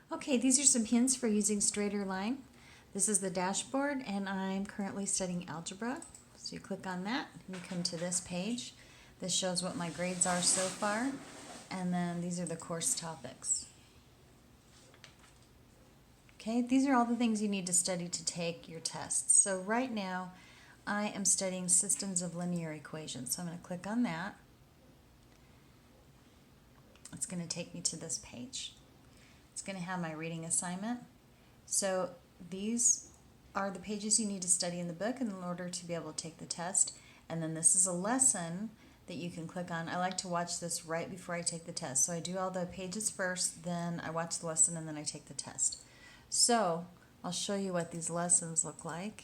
Okay, these are some hints for using Straighterline. This is the dashboard and I'm currently studying algebra. So you click on that and you come to this page. This shows what my grades are so far, and then these are the course topics. Okay, these are all the things you need to study to take your tests. So right now I am studying systems of linear equations. So I'm going to click on that. It's going to take me to this page. It's going to have my reading assignment. So these are the pages you need to study in the book in order to be able to take the test. And then this is a lesson that you can click on. I like to watch this right before I take the test. So I do all the pages first, then I watch the lesson, and then I take the test. So I'll show you what these lessons look like.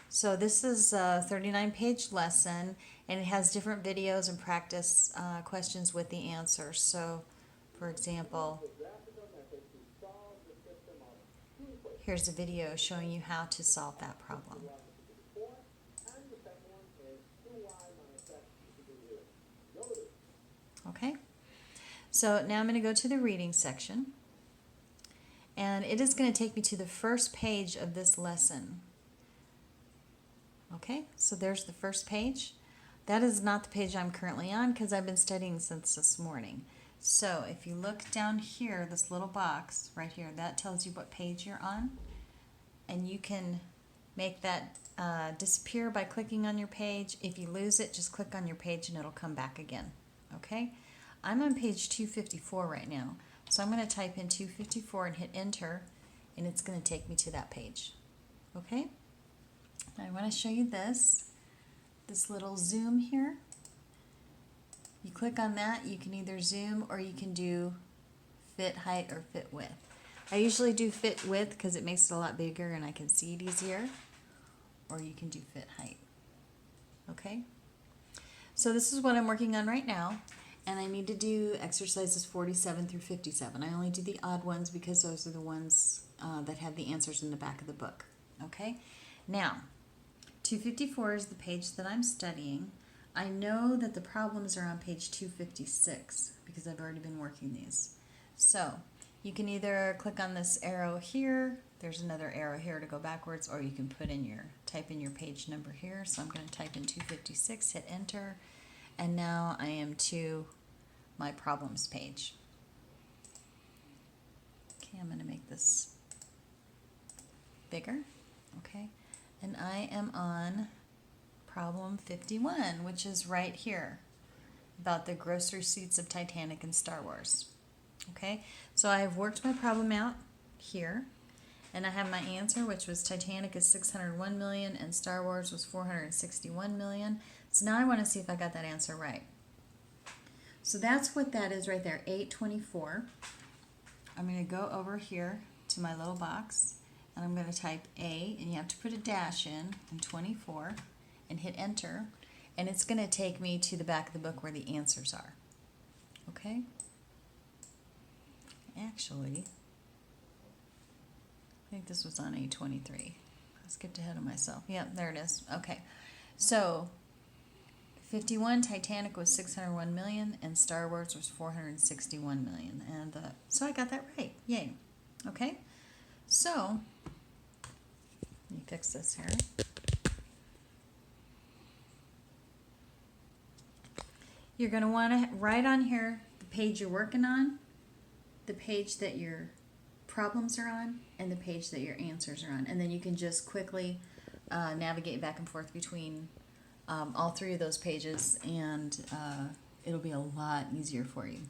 So this is a 39-page lesson, and it has different videos and practice questions with the answers. So, for example, here's a video showing you how to solve that problem. Okay, so now I'm going to go to the reading section, and it is going to take me to the first page of this lesson. Okay, so there's the first page. That is not the page I'm currently on because I've been studying since this morning. So if you look down here, this little box right here, that tells you what page you're on. And you can make that disappear by clicking on your page. If you lose it, just click on your page and it'll come back again. Okay, I'm on page 254 right now. So I'm going to type in 254 and hit enter, and it's going to take me to that page. Okay, now I want to show you this little zoom here. You click on that, you can either zoom or you can do fit height or fit width. I usually do fit width because it makes it a lot bigger and I can see it easier, or you can do fit height. Okay, so this is what I'm working on right now, and I need to do exercises 47 through 57. I only do the odd ones because those are the ones that have the answers in the back of the book. Okay, now 254 is the page that I'm studying. I know that the problems are on page 256 because I've already been working these. So you can either click on this arrow here, there's another arrow here to go backwards, or you can type in your page number here. So I'm going to type in 256, hit enter, and now I am to my problems page. Okay, I'm going to make this bigger. Okay, and I am on problem 51, which is right here, about the gross receipts of Titanic and Star Wars. Okay, so I've worked my problem out here, and I have my answer, which was Titanic is 601 million and Star Wars was 461 million. So now I want to see if I got that answer right. So that's what that is right there, 824. I'm going to go over here to my little box, and I'm going to type A, and you have to put a dash in, and 24, and hit enter, and it's going to take me to the back of the book where the answers are. Okay? Actually, I think this was on A23. I skipped ahead of myself. Yep, there it is. Okay. So 51, Titanic was 601 million and Star Wars was 461 million. And so I got that right. Yay. Okay. So let me fix this here. You're going to want to write on here the page you're working on, the page that your problems are on, and the page that your answers are on. And then you can just quickly navigate back and forth between all three of those pages, and it'll be a lot easier for you.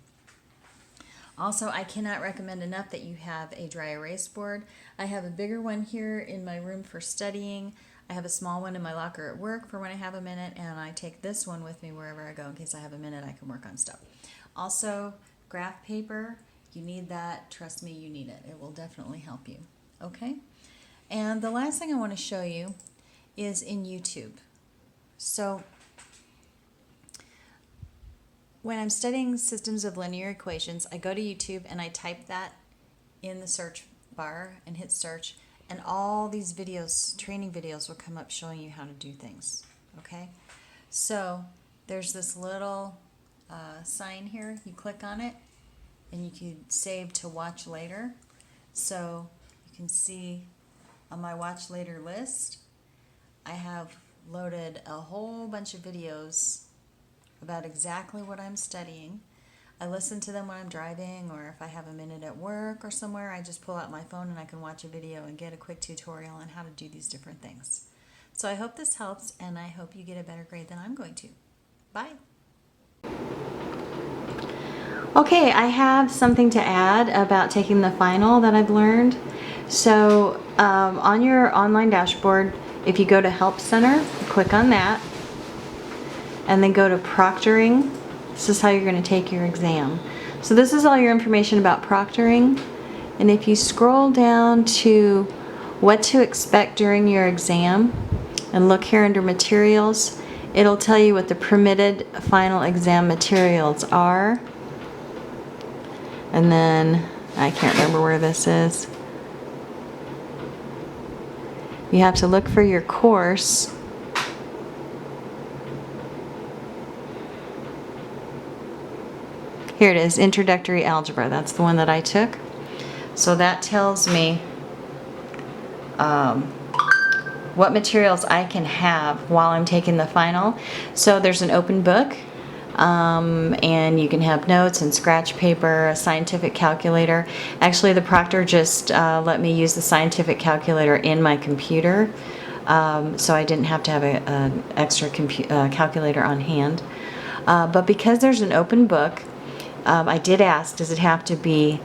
Also, I cannot recommend enough that you have a dry erase board. I have a bigger one here in my room for studying. I have a small one in my locker at work for when I have a minute, and I take this one with me wherever I go in case I have a minute I can work on stuff. Also, graph paper. You need that. Trust me, you need it. It will definitely help you. Okay? And the last thing I want to show you is in YouTube. So when I'm studying systems of linear equations, I go to YouTube and I type that in the search bar and hit search, and all these videos, training videos, will come up showing you how to do things. Okay? So there's this little sign here. You click on it, and you can save to watch later. So you can see on my watch later list, I have loaded a whole bunch of videos about exactly what I'm studying. I listen to them when I'm driving, or if I have a minute at work or somewhere, I just pull out my phone and I can watch a video and get a quick tutorial on how to do these different things. So I hope this helps, and I hope you get a better grade than I'm going to. Bye. Okay, I have something to add about taking the final that I've learned. So on your online dashboard, if you go to Help Center, click on that, and then go to Proctoring. This is how you're going to take your exam. So this is all your information about proctoring. And if you scroll down to what to expect during your exam, and look here under materials, it'll tell you what the permitted final exam materials are. And then, I can't remember where this is. You have to look for your course. Here it is, Introductory Algebra. That's the one that I took. So that tells me what materials I can have while I'm taking the final. So there's an open book, and you can have notes and scratch paper, a scientific calculator. Actually, the proctor just let me use the scientific calculator in my computer, so I didn't have to have an extra calculator on hand. But because there's an open book, I did ask, does it have to be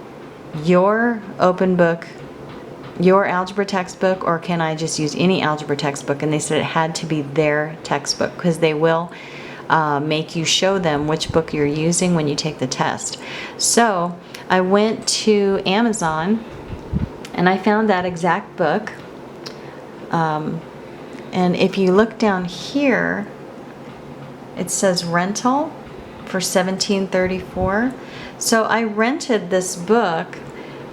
your open book, your algebra textbook, or can I just use any algebra textbook? And they said it had to be their textbook, because they will make you show them which book you're using when you take the test. So I went to Amazon and I found that exact book. And if you look down here, it says rental for $17.34. So I rented this book.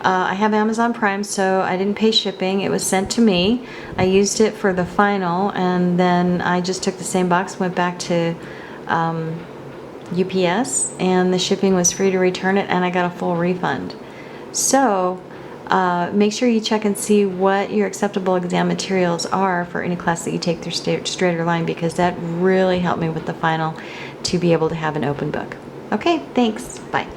I have Amazon Prime, so I didn't pay shipping. It was sent to me. I used it for the final, and then I just took the same box, went back to UPS, and the shipping was free to return it, and I got a full refund. So make sure you check and see what your acceptable exam materials are for any class that you take through Straighterline, because that really helped me with the final to be able to have an open book. Okay, thanks. Bye.